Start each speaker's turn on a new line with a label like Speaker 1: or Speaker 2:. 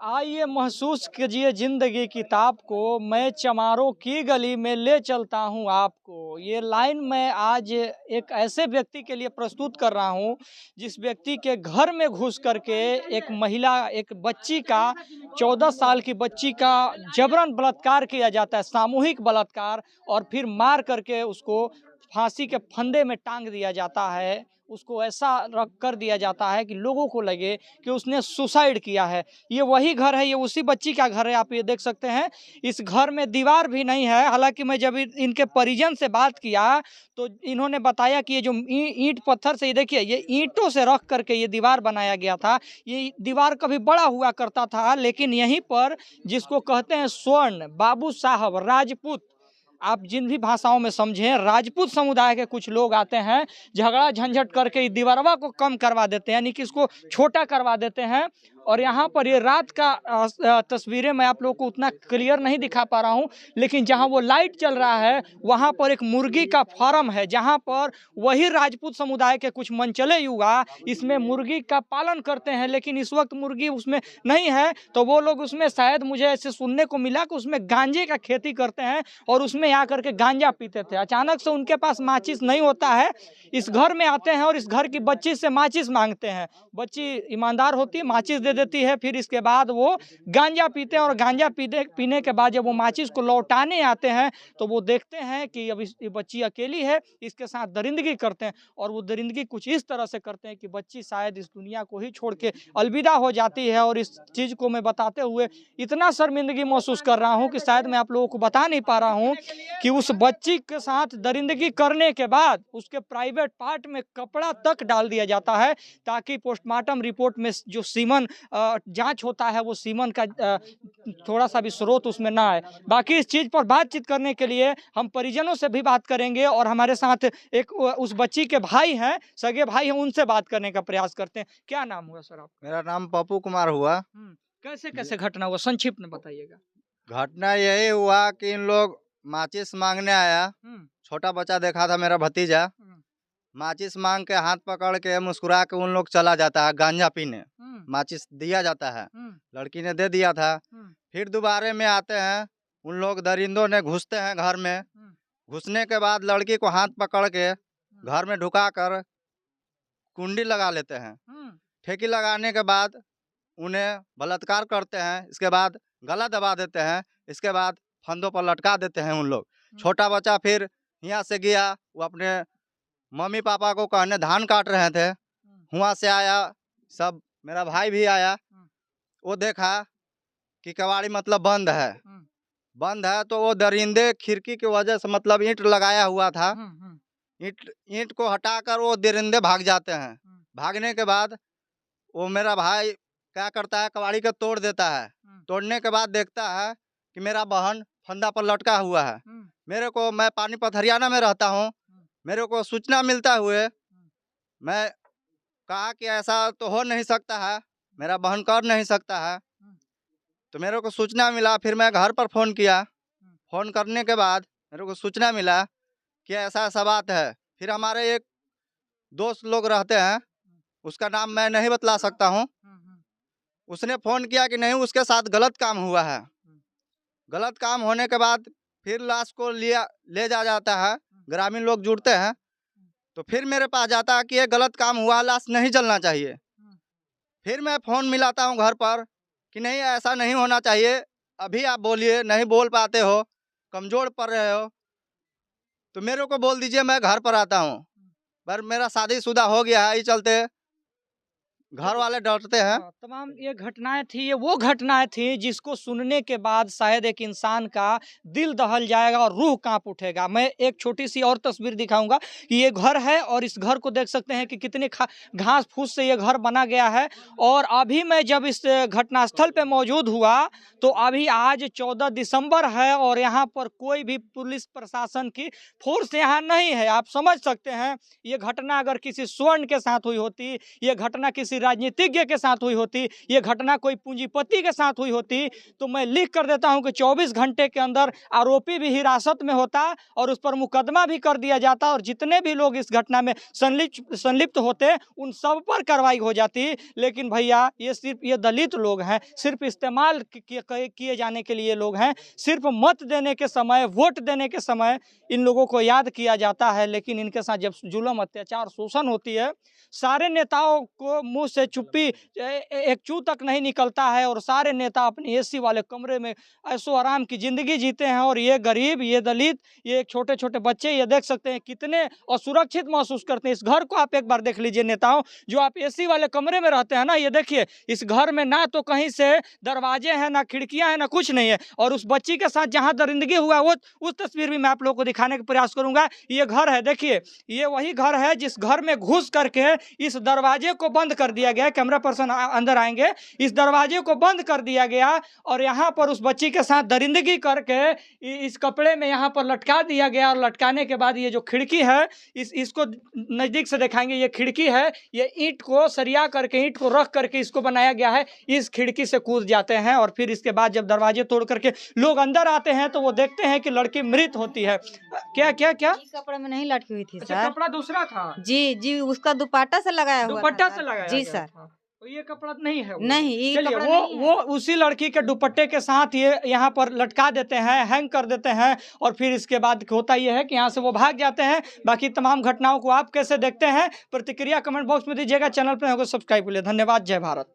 Speaker 1: आइए महसूस कीजिए जिंदगी किताब को, मैं चमारों की गली में ले चलता हूँ आपको। ये लाइन मैं आज एक ऐसे व्यक्ति के लिए प्रस्तुत कर रहा हूँ जिस व्यक्ति के घर में घुस करके एक महिला, एक बच्ची का, 14 साल की बच्ची का जबरन बलात्कार किया जाता है, सामूहिक बलात्कार, और फिर मार करके उसको फांसी के फंदे में टांग दिया जाता है। उसको ऐसा रख कर दिया जाता है कि लोगों को लगे कि उसने सुसाइड किया है। ये वही घर है, ये उसी बच्ची का घर है। आप ये देख सकते हैं, इस घर में दीवार भी नहीं है। हालांकि मैं जब इनके परिजन से बात किया तो इन्होंने बताया कि ये जो ईंट पत्थर से, ये देखिए, ये ईंटों से रख करके ये दीवार बनाया गया था। ये दीवार कभी बड़ा हुआ करता था, लेकिन यहीं पर जिसको कहते हैं स्वर्ण, बाबू साहब, राजपूत, आप जिन भी भाषाओं में समझें, राजपूत समुदाय के कुछ लोग आते हैं, झगड़ा झंझट करके दीवारवा को कम करवा देते हैं, यानी कि इसको छोटा करवा देते हैं। और यहाँ पर ये रात का तस्वीरें मैं आप लोगों को उतना क्लियर नहीं दिखा पा रहा हूँ, लेकिन जहाँ वो लाइट चल रहा है वहाँ पर एक मुर्गी का फार्म है, जहाँ पर वही राजपूत समुदाय के कुछ मनचले युवा इसमें मुर्गी का पालन करते हैं। लेकिन इस वक्त मुर्गी उसमें नहीं है, तो वो लोग उसमें, शायद मुझे ऐसे सुनने को मिला कि उसमें गांजे का खेती करते हैं और उसमें आकर के गांजा पीते थे। अचानक से उनके पास माचिस नहीं होता है, इस घर में आते हैं और इस घर की बच्ची से माचिस मांगते हैं। बच्ची ईमानदार होती है, माचिस दे देती है। फिर इसके बाद वो गांजा पीते हैं और गांजा पीने के बाद जब वो माचिस को लौटाने आते हैं तो वो देखते हैं कि अब ये बच्ची अकेली है, इसके साथ दरिंदगी करते हैं। और वो दरिंदगी कुछ इस तरह से करते हैं कि बच्ची शायद इस दुनिया को ही छोड़ के अलविदा हो जाती है। और इस चीज़ को मैं बताते हुए इतना शर्मिंदगी महसूस कर रहा हूँ कि शायद मैं आप लोगों को बता नहीं पा रहा हूँ कि उस बच्ची के साथ दरिंदगी करने के बाद उसके प्राइवेट पार्ट में कपड़ा तक डाल दिया जाता है, ताकि पोस्टमार्टम रिपोर्ट में जो सीमन जांच होता है वो सीमन का थोड़ा सा भी स्रोत उसमें ना आए। बाकी इस चीज़ पर बातचीत करने के लिए हम परिजनों से भी बात करेंगे और हमारे साथ एक उस बच्ची के भाई हैं, सगे भाई हैं, उनसे बात करने का प्रयास करते हैं। क्या नाम हुआ सर आपका?
Speaker 2: मेरा नाम पप्पू कुमार हुआ।
Speaker 1: कैसे कैसे घटना हुआ, संक्षिप्त में बताइएगा।
Speaker 2: घटना यही हुआ कि इन लोग माचिस मांगने आया। छोटा बच्चा देखा था, मेरा भतीजा। माचिस मांग के हाथ पकड़ के मुस्कुरा के उन लोग चला जाता है गांजा पीने। माचिस दिया जाता है, लड़की ने दे दिया था। फिर दोबारा में आते हैं उन लोग, दरिंदों ने घुसते हैं घर में। घुसने के बाद लड़की को हाथ पकड़ के घर में ढुका कर कुंडी लगा लेते हैं। ठेकी लगाने के बाद उन्हें बलात्कार करते हैं। इसके बाद गला दबा देते हैं। इसके बाद फंदों पर लटका देते हैं उन लोग। छोटा बच्चा फिर यहाँ से गया, वो अपने मम्मी पापा को कहने धान काट रहे थे। वहाँ से आया, सब मेरा भाई भी आया। वो देखा कि कबाड़ी मतलब बंद है, तो वो दरिंदे खिड़की की वजह से, मतलब ईंट लगाया हुआ था, ईंट को हटाकर वो दरिंदे भाग जाते हैं। भागने के बाद वो मेरा भाई क्या करता है, कबाड़ी को तोड़ देता है। तोड़ने के बाद देखता है कि मेरा बहन फंदा पर लटका हुआ है। मैं पानीपत हरियाणा में रहता हूँ। मेरे को सूचना मिलता हुए मैं कहा कि ऐसा तो हो नहीं सकता है, मेरा बहन कर नहीं सकता है। तो मेरे को सूचना मिला, फिर मैं घर पर फ़ोन किया। फ़ोन करने के बाद मेरे को सूचना मिला कि ऐसा ऐसा बात है। फिर हमारे एक दोस्त लोग रहते हैं, उसका नाम मैं नहीं बतला सकता हूँ। उसने फ़ोन किया कि नहीं, उसके साथ गलत काम हुआ है। गलत काम होने के बाद फिर लाश को ले जाता है। ग्रामीण लोग जुड़ते हैं, तो फिर मेरे पास जाता है कि ये गलत काम हुआ, लाश नहीं जलना चाहिए। फिर मैं फ़ोन मिलाता हूँ घर पर कि नहीं, ऐसा नहीं होना चाहिए, अभी आप बोलिए, नहीं बोल पाते हो, कमज़ोर पड़ रहे हो, तो मेरे को बोल दीजिए, मैं घर पर आता हूँ। पर मेरा शादीशुदा हो गया है, इस चलते घर वाले डरते हैं।
Speaker 1: तमाम ये घटनाएं थी, ये वो घटनाएं थी जिसको सुनने के बाद शायद एक इंसान का दिल दहल जाएगा और रूह कांप उठेगा। मैं एक छोटी सी और तस्वीर दिखाऊंगा कि ये घर है और इस घर को देख सकते हैं कि कितने घास फूस से ये घर बना गया है। और अभी मैं जब इस घटनास्थल पे मौजूद हुआ तो अभी आज 14 दिसंबर है और यहाँ पर कोई भी पुलिस प्रशासन की फोर्स यहाँ नहीं है। आप समझ सकते हैं, ये घटना अगर किसी स्वर्ण के साथ हुई होती, ये घटना किसी राजनीतिज्ञ के साथ हुई होती, ये घटना कोई पूंजीपति के साथ हुई होती, तो मैं लिख कर देता हूं कि 24 घंटे के अंदर आरोपी भी हिरासत में होता और उस पर मुकदमा भी कर दिया जाता और जितने भी लोग इस घटना में संलिप्त होते उन सब पर कार्रवाई हो जाती। लेकिन भैया ये सिर्फ ये दलित लोग हैं, सिर्फ इस्तेमाल किए जाने के लिए लोग हैं, सिर्फ मत देने के समय, वोट देने के समय इन लोगों को याद किया जाता है। लेकिन इनके साथ जब जुल्म, अत्याचार, शोषण होती है, सारे नेताओं को मुंह से चुप्पी एक चू तक नहीं निकलता है और सारे नेता अपने एसी वाले कमरे में ऐशो आराम की जिंदगी जीते हैं। और ये गरीब, ये दलित, ये छोटे छोटे बच्चे, ये देख सकते हैं कितने असुरक्षित महसूस करते हैं। इस घर को आप एक बार देख लीजिए नेताओं, जो आप एसी वाले कमरे में रहते हैं ना, ये देखिए इस घर में ना तो कहीं से दरवाजे हैं, ना खिड़कियां हैं, ना कुछ नहीं है। और उस बच्ची के साथ जहां दरिंदगी हुआ वो उस तस्वीर भी मैं आप लोगों को दिखाने का प्रयास करूंगा। ये घर है, देखिए ये वही घर है जिस घर में घुस करके इस दरवाजे को बंद कर दिया गया। कैमरा पर्सन अंदर आएंगे, इस दरवाजे को बंद कर दिया गया और यहाँ पर उस बच्ची के साथ दरिंदगी करके इस कपड़े में यहाँ पर लटका दिया गया। और लटकाने के बाद ये जो खिड़की है, इसको नजदीक से दिखाएंगे, ये खिड़की है, ये ईंट को सरिया करके, ईंट को रख करके इसको बनाया गया है। इस खिड़की से कूद जाते हैं और फिर इसके बाद जब दरवाजे तोड़ करके लोग अंदर आते हैं तो वो देखते हैं कि लड़की मृत होती है। क्या क्या क्या
Speaker 3: कपड़े में नहीं लटकी हुई थी
Speaker 1: अच्छा,
Speaker 3: सर।
Speaker 1: कपड़ा दूसरा था?
Speaker 3: जी जी, उसका दुपट्टा से लगाया हुआ
Speaker 1: दुपट्टा
Speaker 3: था
Speaker 1: से लगाया
Speaker 3: जी
Speaker 1: गया
Speaker 3: सर।
Speaker 1: था। तो ये कपड़ा नहीं है वो?
Speaker 3: नहीं, ये
Speaker 1: चलिए
Speaker 3: कपड़ा
Speaker 1: वो
Speaker 3: नहीं है।
Speaker 1: वो उसी लड़की के दुपट्टे के साथ ये यहाँ पर लटका देते हैं, हैंग कर देते हैं और फिर इसके बाद होता ये है कि यहाँ से वो भाग जाते हैं। बाकी तमाम घटनाओं को आप कैसे देखते हैं, प्रतिक्रिया कमेंट बॉक्स में दीजिएगा। चैनल पर होगा सब्सक्राइब के लिए धन्यवाद। जय भारत।